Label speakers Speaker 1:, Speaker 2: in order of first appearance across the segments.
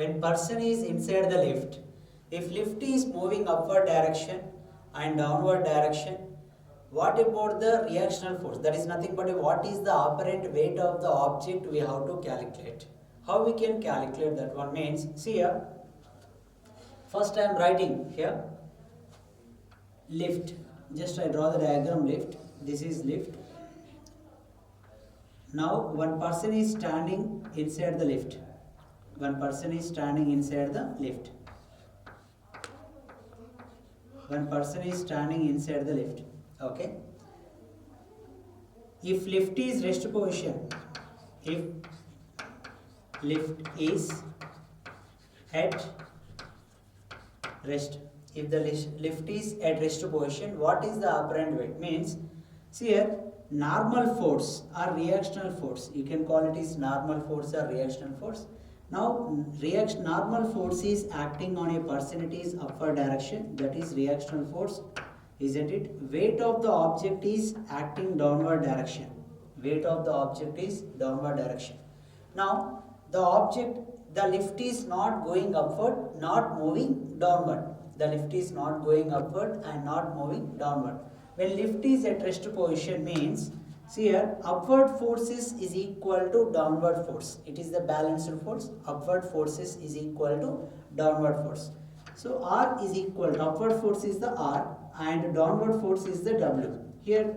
Speaker 1: When person is inside the lift, if lift is moving upward direction and downward direction, what about the reactional force? That is nothing but what is the apparent weight of the object we have to calculate. How we can calculate that one means, see here, first I am writing here lift. Just I draw the diagram lift. This is lift. Now one person is standing inside the lift. One person is standing inside the lift. One person is standing inside the lift. Okay. If lift is rest position, if lift is at rest, if the lift is at rest position, what is the apparent weight? Means, see here, normal force or reactional force, you can call it is normal force or reactional force. Now normal force is acting on a person, it is upward direction, that is reactional force, isn't it? Weight of the object is acting downward direction. Weight of the object is downward direction. Now the lift is not going upward, not moving downward. The lift is not going upward and not moving downward. When lift is at rest position means, see here, upward forces is equal to downward force. It is the balanced force. Upward forces is equal to downward force. So R is equal to, upward force is the R and downward force is the W. Here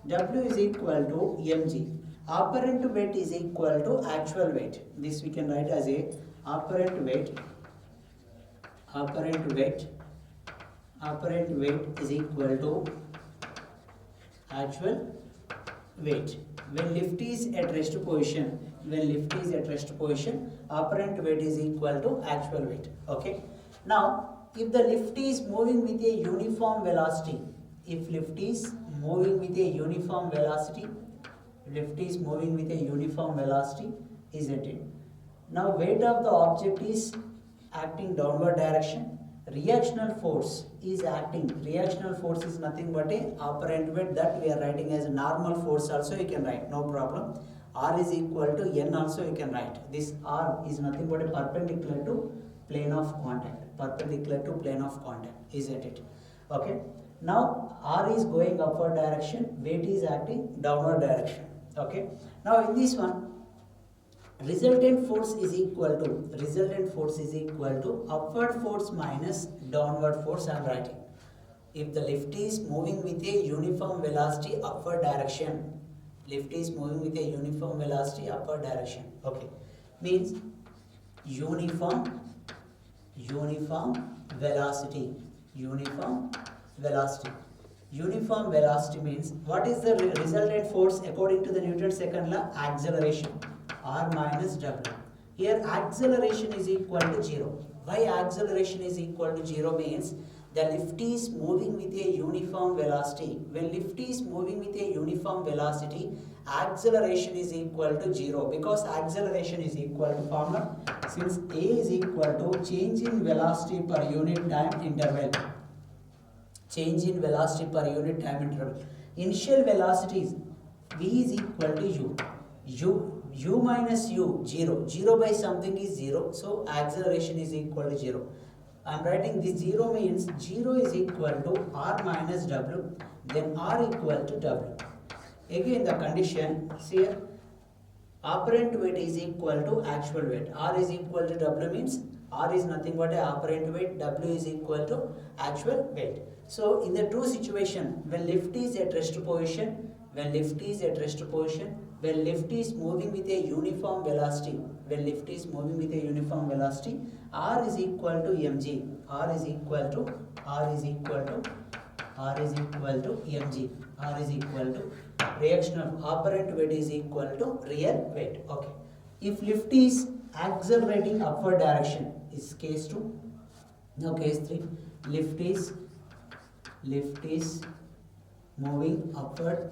Speaker 1: W is equal to mg. Apparent weight is equal to actual weight. This we can write as a apparent weight. Apparent weight is equal to actual weight. When lift is at rest position, apparent weight is equal to actual weight. Okay. Now, if the lift is moving with a uniform velocity, isn't it? Now, weight of the object is acting downward direction. Reactional force is nothing but a apparent weight, that we are writing as a normal force also you can write, no problem. R is equal to N also you can write. This R is nothing but a perpendicular to plane of contact, isn't it? Okay. Now R is going upward direction, weight is acting downward direction. Okay. Now in this one, resultant force is equal to upward force minus downward force I am writing. If the lift is moving with a uniform velocity upward direction, okay, means uniform velocity. Uniform velocity means, what is the resultant force according to the Newton's second law? Acceleration, R minus W. Here acceleration is equal to 0. Why acceleration is equal to 0 means, the lift is moving with a uniform velocity. When lift is moving with a uniform velocity, acceleration is equal to 0, because acceleration is equal to formula, since A is equal to change in velocity per unit time interval. Initial velocities V is equal to U minus U, 0. 0 by something is 0. So acceleration is equal to 0. I am writing this 0 means 0 is equal to R minus W. Then R equal to W. Again the condition, see here, apparent weight is equal to actual weight. R is equal to W means R is nothing but a apparent weight. W is equal to actual weight. So in the true situation, when lift is at rest position, when lift is moving with a uniform velocity, R is equal to mg. R is equal to mg. R is equal to reactional apparent weight is equal to real weight. Okay. If lift is accelerating upward direction, is case 2. Now case 3, lift is moving upward.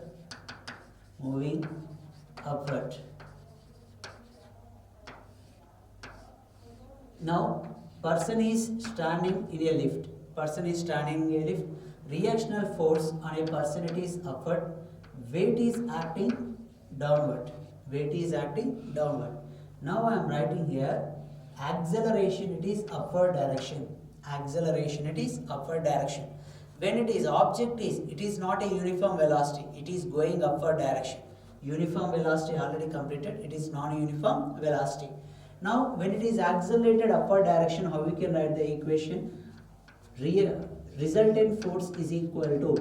Speaker 1: Now person is standing in a lift. Reactional force on a person, it is upward. Weight is acting downward. Now I am writing here acceleration it is upward direction. Acceleration it is upward direction. When it is object is, it is not a uniform velocity, it is going upward direction. Uniform velocity already completed, it is non-uniform velocity. Now when it is accelerated upward direction, how we can write the equation? Resultant force is equal to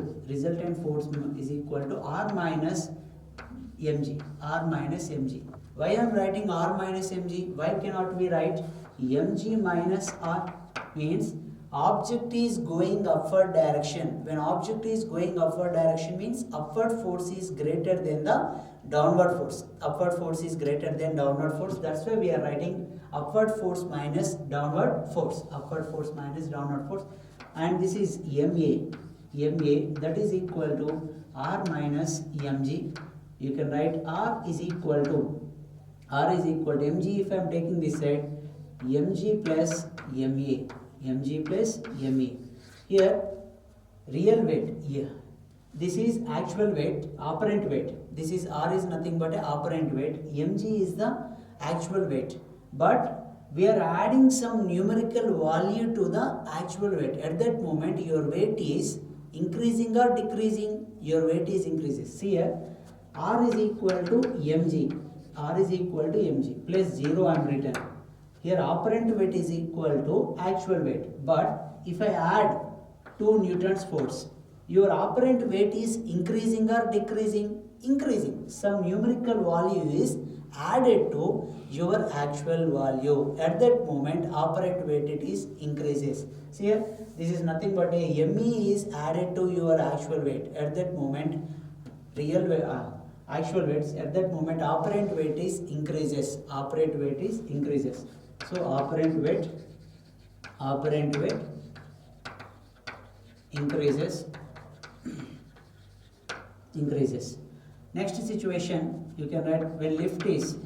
Speaker 1: R minus mg. Why I am writing R minus mg? Why cannot we write mg minus R? Means object is going upward direction. When object is going upward direction means upward force is greater than the downward force. Upward force is greater than downward force. That's why we are writing upward force minus downward force. Upward force minus downward force. And this is MA that is equal to R minus mg. You can write R is equal to mg. If I am taking this side, mg plus ma. Here real weight, this is actual weight, apparent weight. This is R is nothing but a apparent weight. mg is the actual weight, but we are adding some numerical value to the actual weight. At that moment your weight is increasing or decreasing? Your weight is increases. See here, R is equal to mg plus 0 I am written. Here apparent weight is equal to actual weight, but if I add 2 Newton's force, your apparent weight is increasing or decreasing? Increasing. Some numerical value is added to your actual value. At that moment apparent weight it is increases. See here, this is nothing but a ME is added to your actual weight. At that moment real weight, actual weights, at that moment apparent weight is increases. So apparent weight increases. Next situation you can write, when lift is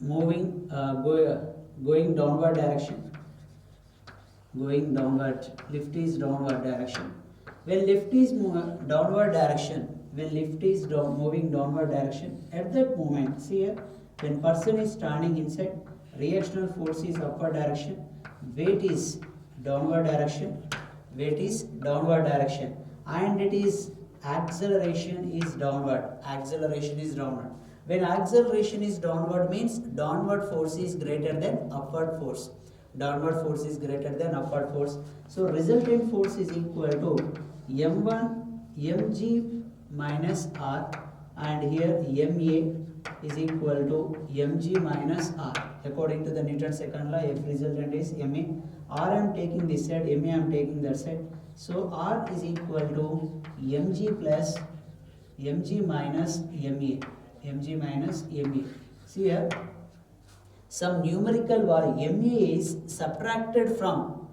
Speaker 1: moving going downward direction. Lift is downward direction. When lift is moving downward direction, at that moment, see here, when person is standing inside, reactional force is upward direction, weight is downward direction, and it is acceleration is downward. When acceleration is downward means downward force is greater than upward force. So resultant force is equal to m1 mg minus R, and here ma is equal to mg minus R. According to the Newton's second law, F resultant is ma. R I am taking this side, ma I am taking that side. So R is equal to mg plus mg minus ma. See here, some numerical value ma is subtracted from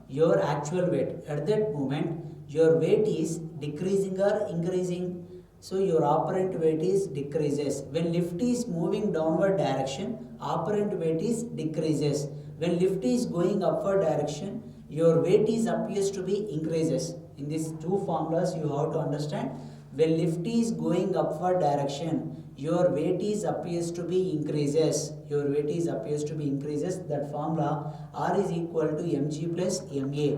Speaker 1: your actual weight. At that moment your weight is decreasing or increasing? So your apparent weight is decreases. When lift is moving downward direction, apparent weight is decreases. When lift is going upward direction, your weight is appears to be increases. In these two formulas you have to understand. When lift is going upward direction, your weight is appears to be increases. That formula R is equal to mg plus ma.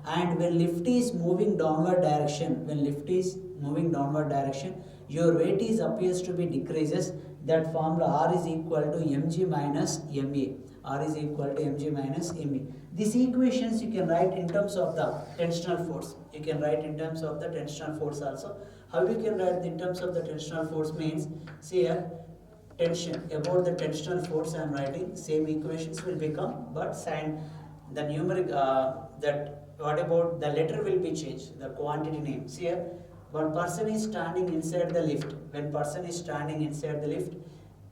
Speaker 1: And when lift is moving downward direction, your weight is appears to be decreases. That formula R is equal to mg minus ma. These equations you can write in terms of the tensional force. Also. How you can write in terms of the tensional force means, see here, tension, about the tensional force I am writing, same equations will become, but sign, the numeric, what about the letter will be changed, the quantity name. See here, one person is standing inside the lift.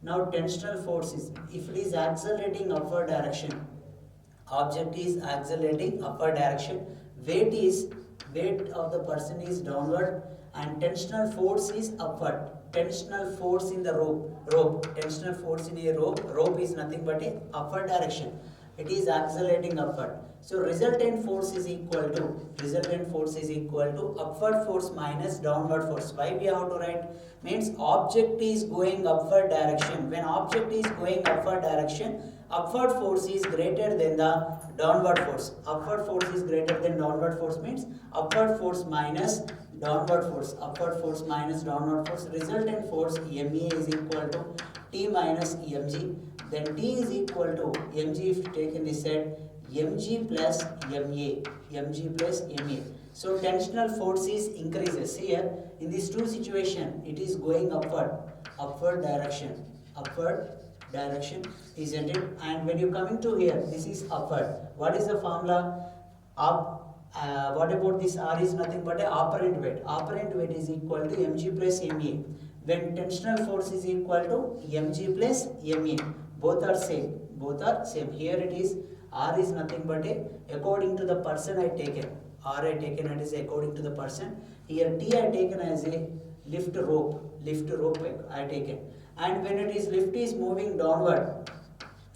Speaker 1: Now tensional force is, if it is accelerating upward direction, object is accelerating upward direction, weight of the person is downward, and tensional force is upward. Tensional force in the rope is nothing but a upward direction. it is accelerating upward. So resultant force is equal to upward force minus downward force. Why we have to write? Means object is going upward direction. When object is going upward direction, upward force is greater than the downward force. Upward force is greater than downward force means upward force minus downward force. Upward force minus downward force. Resultant force MA is equal to T minus mg. Then T is equal to mg if you take in this side, mg plus ma. So tensional force is increases. Here in these two situation, it is going upward direction, isn't it? And when you coming to here, this is upward. What is the formula? What about this R is nothing but a operant weight. Operant weight is equal to mg plus ma. When tensional force is equal to mg plus ma, both are same. Here it is R is nothing but a according to the person I taken. R I taken it is according to the person. Here T I taken as a lift rope I taken. And when it is lift is moving downward,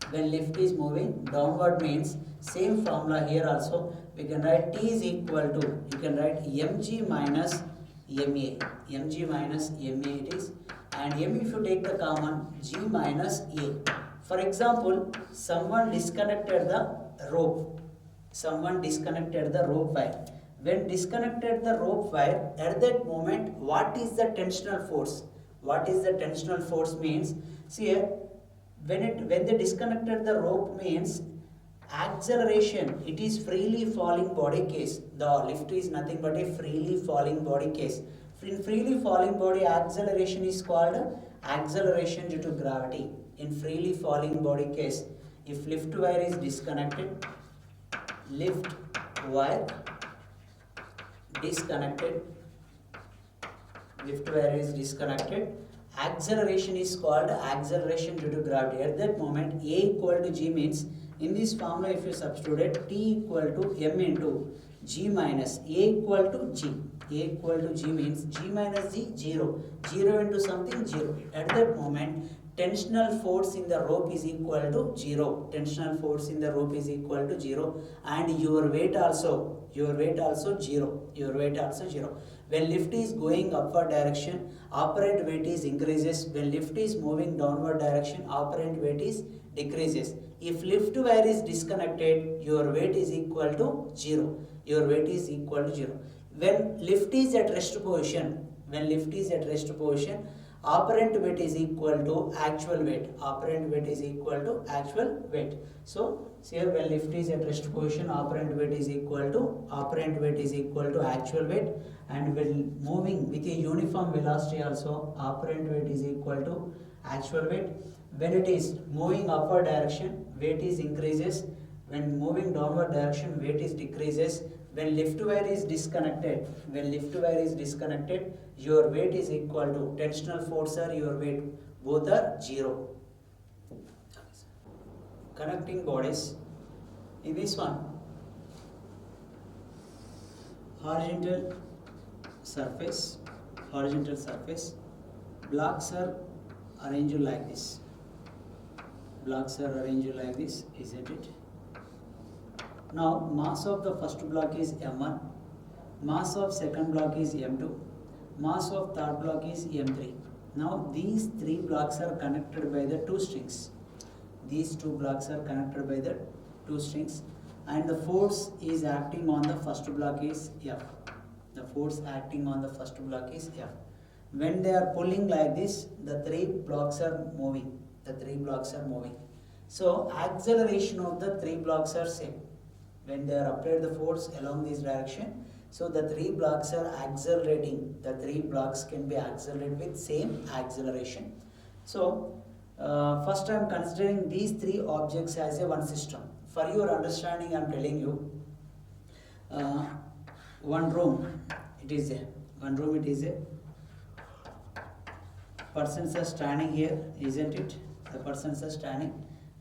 Speaker 1: when lift is moving downward means same formula here also. We can write T is equal to, you can write mg minus ma. Mg minus ma it is. And m if you take the common, g minus a. For example, someone disconnected the rope. Wire. When disconnected the rope wire, at that moment, what is the tensional force? Means, see here, when they disconnected the rope means acceleration, it is freely falling body case. The lift is nothing but a freely falling body case. In freely falling body, acceleration is called acceleration due to gravity. In freely falling body case, if lift wire is disconnected, acceleration is called acceleration due to gravity. At that moment, A equal to G means, in this formula if you substitute T equal to M into G minus A equal to G. A equal to G means G minus G, 0. 0 into something, 0. At that moment, tensional force in the rope is equal to 0. And your weight also 0. When lift is going upward direction, operant weight is increases. When lift is moving downward direction, operant weight is decreases. If lift wire is disconnected, your weight is equal to 0. When lift is at rest position, operant weight is equal to actual weight. So here when lift is at rest position, operant weight is equal to actual weight, and when moving with a uniform velocity also, operant weight is equal to actual weight. When it is moving upward direction, weight is increases. When moving downward direction, weight is decreases. When lift wire is disconnected, your weight is equal to tensional force or your weight, both are 0. Connecting bodies. In this one, horizontal surface, blocks are arranged like this. Isn't it? Now, mass of the first block is M1, mass of second block is M2, mass of third block is M3. Now, these three blocks are connected by the two strings. And the force is acting on the first block is F. When they are pulling like this, the three blocks are moving. So, acceleration of the three blocks are same. When they are applied the force along this direction, so the three blocks are accelerating. The three blocks can be accelerated with same acceleration. So first I am considering these three objects as a one system. For your understanding, I am telling you, one room it is a persons are standing here, isn't it? The persons are standing.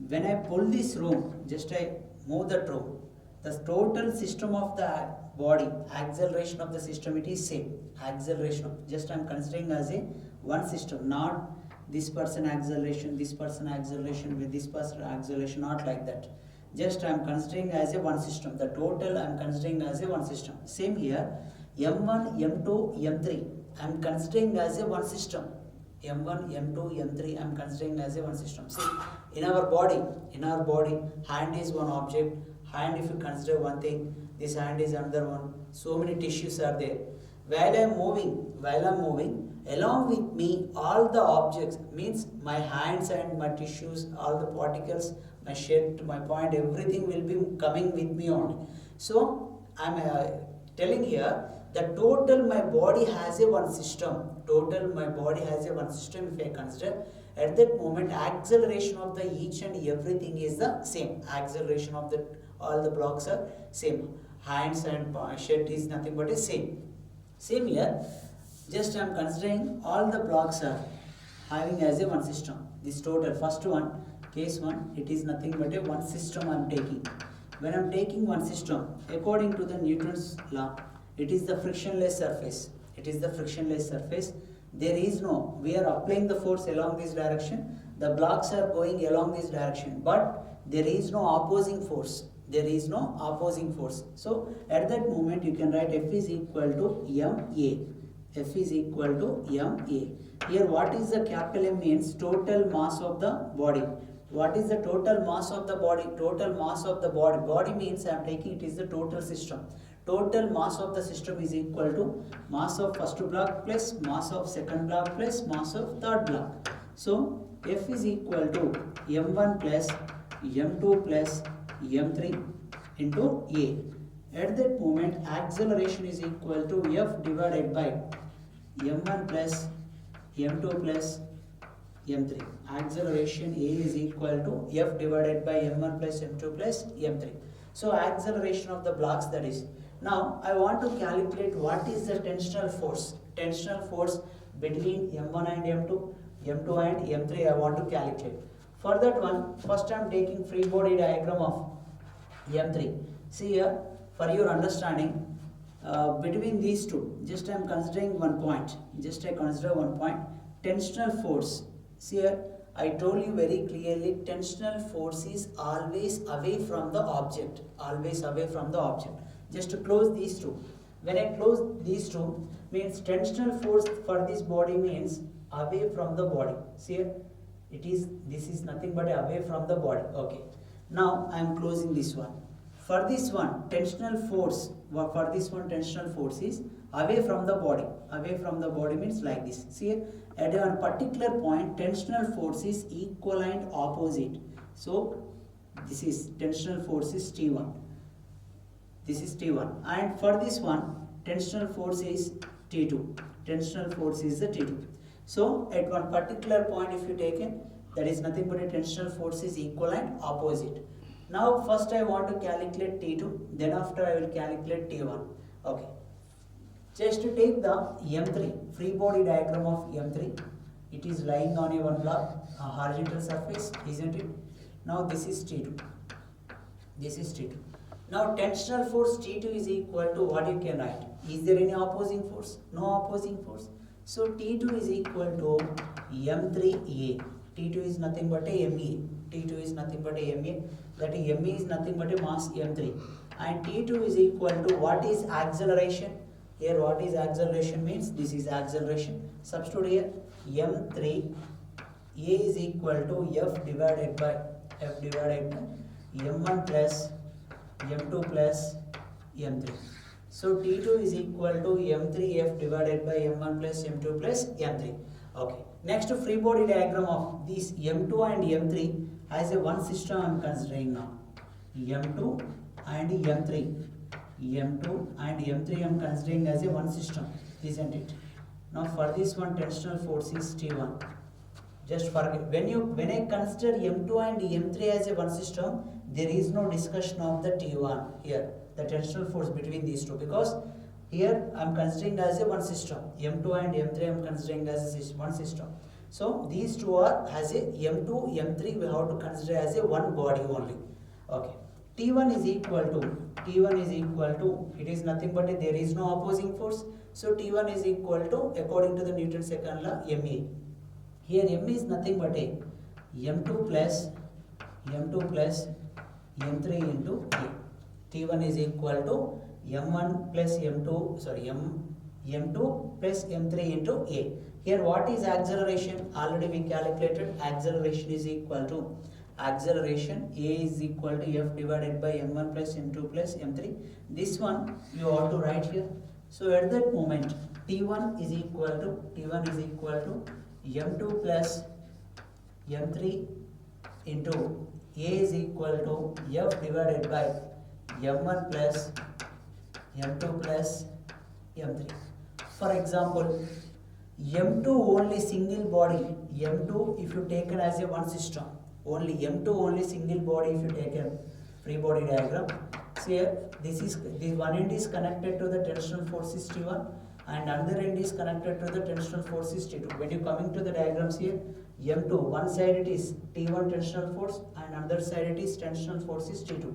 Speaker 1: When I pull this room, just I move that room, the total system of the body, acceleration of the system, it is same. Just I am considering as a one system, not this person acceleration with this person acceleration, not like that. just I am considering as a one system. The total I am considering as a one system. Same here, M1, M2, M3 I am considering as a one system. M1, M2, M3 I am considering as a one system. See, in our body, hand is one object. Hand, if you consider one thing, this hand is another one. So many tissues are there. While I am moving, along with me, all the objects, means my hands and my tissues, all the particles, my shirt, my point, everything will be coming with me only. So I am telling here that total my body has a one system. Total my body has a one system. If I consider, at that moment acceleration of the each and everything is the same. Acceleration of the all the blocks are same. Hands and shirt is nothing but a same. Same here, just I am considering all the blocks are having as a one system. This total, first one, case 1, it is nothing but a one system I am taking. When I am taking one system, according to the Newton's law, it is the frictionless surface. It is the frictionless surface. There is no, we are applying the force along this direction. The blocks are going along this direction, but there is no opposing force. There is no opposing force. So at that moment you can write F is equal to MA. F is equal to MA. Here what is the capital M means total mass of the body. What is the total mass of the body? Total mass of the body. Body means I am taking it is the total system. Total mass of the system is equal to mass of first block plus mass of second block plus mass of third block. So F is equal to M1 plus M2 plus M3 into A. At that moment acceleration is equal to F divided by M1 plus M2 plus M3. Acceleration A is equal to F divided by M1 plus M2 plus M3. So acceleration of the blocks, that is. Now I want to calculate what is the tensional force. Tensional force between M1 and M2, M2 and M3 I want to calculate. For that one, first I am taking free body diagram of M3. See here, for your understanding, between these two, just I am considering one point. Just I consider one point. Tensional force. See here, I told you very clearly, tensional force is always away from the object. Always away from the object. Just to close these two. When I close these two, means tensional force for this body means away from the body. See here, this is nothing but away from the body. Okay. Now I am closing this one. For this one, tensional force is away from the body. Away from the body means like this. See here, at one particular point, tensional force is equal and opposite. So this is tensional force is T1. This is T1. And for this one, tensional force is T2. Tensional force is the T2. So at one particular point, if you take it, that is nothing but a tensional force is equal and opposite. Now first I want to calculate T2, then after I will calculate T1. Okay. Just to take the M3, free body diagram of M3, it is lying on a one block, a horizontal surface, isn't it? Now this is T2. This is T2. Now tensional force T2 is equal to what you can write. Is there any opposing force? No opposing force. So T2 is equal to M3A. T2 is nothing but a MA. T2 is nothing but a MA. That is MA is nothing but a mass M3. And T2 is equal to what is acceleration? Here what is acceleration means this is acceleration. Substitute here M3 A is equal to F divided by M1 plus M2 plus M3. So T2 is equal to M3F divided by M1 plus M2 plus M3. Okay. Next, free body diagram of these M2 and M3 as a one system I am considering now. M2 and M3. M2 and M3 I am considering as a one system, isn't it? Now for this one, tensional force is T1. Just forget, when I consider M2 and M3 as a one system, there is no discussion of the T1 here, the tensional force between these two, because here I am considering as a one system. M2 and M3 I am considering as a one system. So these two are as a M2, M3 we have to consider as a one body only. Okay. T1 is equal to, it is nothing but there is no opposing force. So T1 is equal to, according to the Newton's second law, MA. Here M is nothing but a M2 plus m3 into a. T1 is equal to m1 plus m2, sorry, m2 plus m3 into a. Here what is acceleration? Already we calculated. Acceleration is equal to, acceleration a is equal to f divided by m1 plus m2 plus m3. This one you ought to write here. So at that moment T1 is equal to m2 plus m3 into a is equal to f divided by m1 plus m2 plus m3. For example, m2 only single body, m2 if you taken as a one system, only m2 only single body if you take a free body diagram. So here this one end is connected to the tensional force is T1 and another end is connected to the tensional force is T2. When you coming to the diagrams here, m2 one side it is T1 tensional force and another side it is tensional force is T2.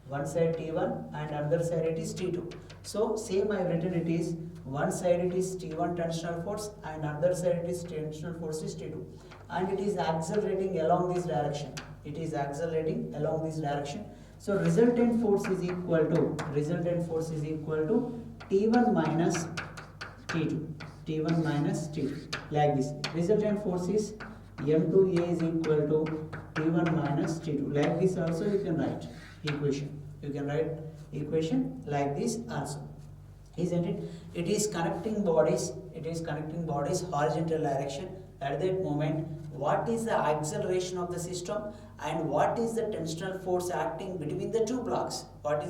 Speaker 1: One side T1 and another side it is T2. So same I have written, it is one side it is T1 tensional force and another side it is tensional force is T2, and it is accelerating along this direction. It is accelerating along this direction. So resultant force is equal to T1 minus T2, like this. Resultant force is m2a is equal to T1 minus T2. Like this also you can write equation. You can write equation like this also, isn't it? It is connecting bodies. Horizontal direction. At that moment, what is the acceleration of the system and what is the tensional force acting between the two blocks? That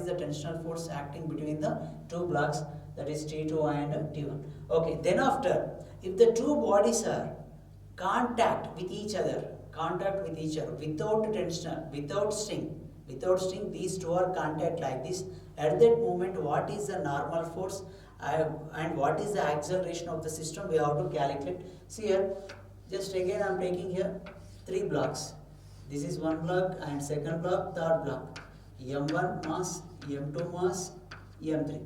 Speaker 1: is T2 and T1. Okay, then after, if the two bodies are contact with each other without tension, without string, these two are contact like this. At that moment, what is the normal force and what is the acceleration of the system? We have to calculate. See here, just again I am taking here three blocks. This is one block and second block, third block. M1 mass, M2 mass, M3.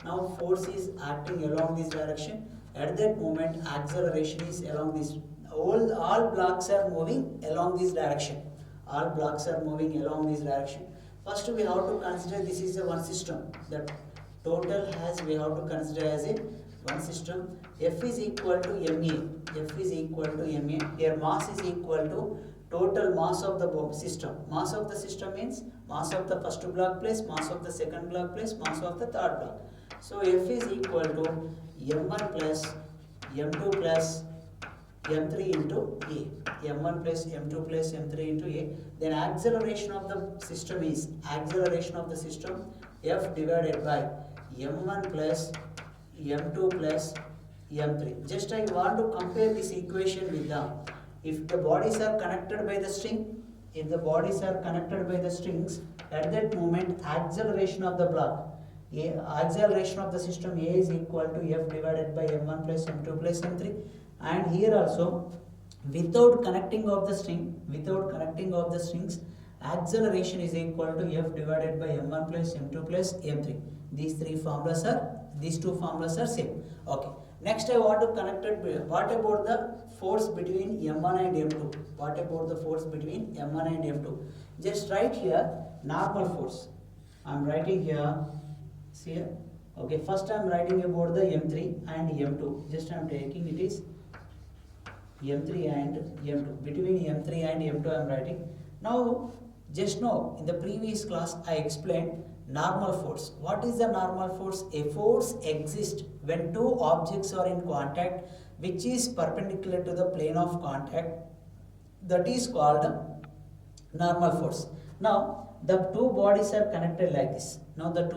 Speaker 1: Now force is acting along this direction. At that moment, acceleration is along this. All blocks are moving along this direction. First we have to consider this is a one system. The total has we have to consider as a one system. F is equal to ma. Here mass is equal to total mass of the system. Mass of the system means mass of the first block plus mass of the second block plus mass of the third block. So F is equal to m1 plus m2 plus m3 into a. m1 plus m2 plus m3 into a. Then acceleration of the system is F divided by m1 plus m2 plus m3. Just I want to compare this equation with the, if the bodies are connected by the string, at that moment acceleration of the block, acceleration of the system A is equal to F divided by m1 plus m2 plus m3. And here also, without connecting of the strings, acceleration is equal to F divided by m1 plus m2 plus m3. These two formulas are same. Okay. Next I want to connect it with, what about the force between m1 and m2? Just write here normal force. I am writing here, see here. Okay, first I am writing about the m3 and m2. Just I am taking it is m3 and m2. Between m3 and m2 I am writing. Now, just now in the previous class I explained normal force. What is the normal force? A force exists when two objects are in contact which is perpendicular to the plane of contact. That is called normal force. Now the two bodies are connected like this. Normal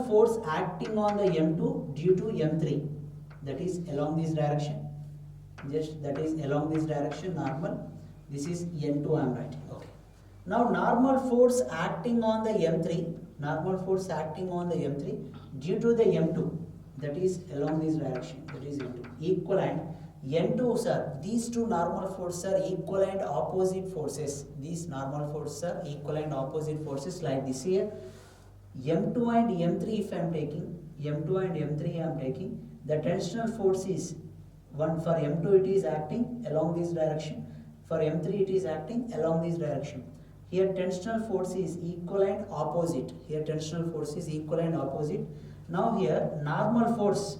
Speaker 1: force acting on the m2 due to m3, that is along this direction. Normal. This is n2 I am writing. Okay. Now normal force acting on the m3, due to the m2, that is along this direction, that is m2. Equivalent n2 sir, these two normal forces are equivalent opposite forces. Like this here. M2 and M3 if I am taking, the tensional force is one. For M2 it is acting along this direction, for M3 it is acting along this direction. Here tensional force is equal and opposite. Here tensional force is equal and opposite. Now here normal force,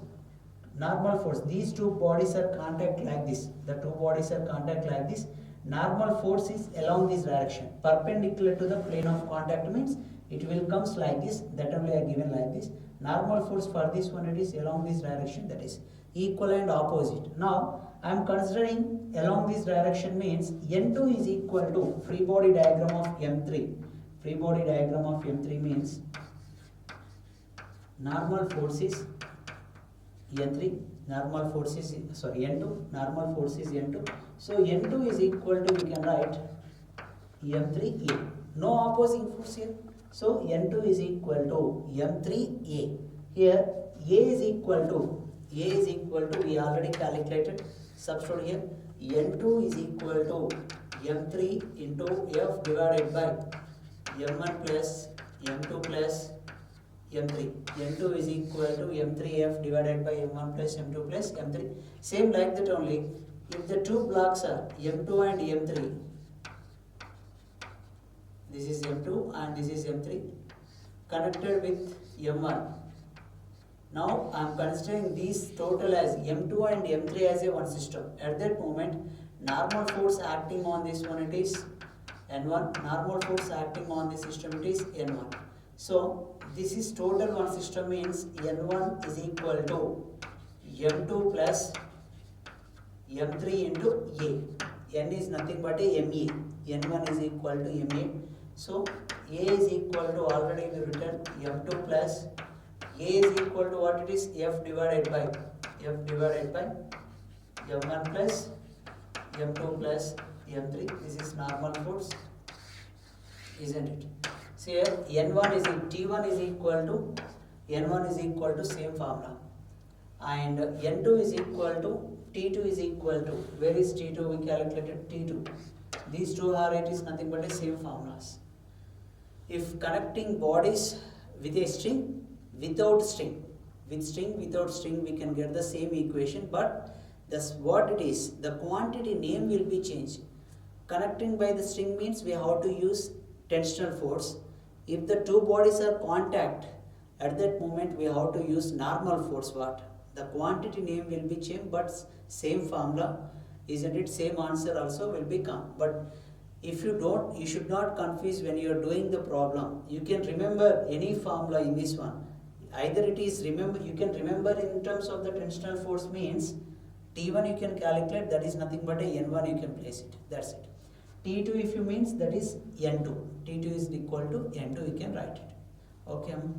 Speaker 1: these two bodies are contact like this. The two bodies are contact like this. Normal force is along this direction. Perpendicular to the plane of contact means it will comes like this. That only I given like this. Normal force for this one, it is along this direction, that is equal and opposite. Now I am considering along this direction means N2 is equal to free body diagram of M3. Free body diagram of M3 means normal force is N3, normal force is N2, normal force is N2. So N2 is equal to, we can write M3A. No opposing force here. So N2 is equal to M3A. Here A is equal to, we already calculated, substitute here, N2 is equal to M3 into F divided by M1 plus M2 plus M3. N2 is equal to M3F divided by M1 plus M2 plus M3. Same like that only. If the two blocks are M2 and M3, this is M2 and this is M3, connected with M1. Now I am considering these total as M2 and M3 as a one system. At that moment, normal force acting on this one, it is N1. Normal force acting on this system, it is N1. So this is total one system means N1 is equal to M2 plus M3 into A. N is nothing but a MA. N1 is equal to MA. So A is equal to, already we written, M2 plus A is equal to what it is, F divided by M1 plus M2 plus M3. This is normal force, isn't it? So here N1 is T1 is equal to same formula, and N2 is equal to T2 is equal to, where is T2? We calculated T2. These two are, it is nothing but the same formulas. If connecting bodies with a string, without string, with string, without string, we can get the same equation, but that's what it is. The quantity name will be changed. Connecting by the string means we have to use tensional force. If the two bodies are contact, at that moment we have to use normal force. What? The quantity name will be changed, but same formula, isn't it? Same answer also will become. But if you don't, you should not confuse when you are doing the problem. You can remember any formula in this one. Either it is remember, you can remember in terms of the tensional force means T1 you can calculate, that is nothing but a N1 you can place it. That's it. T2 if you means, that is N2. T2 is equal to N2, you can write it. Okay.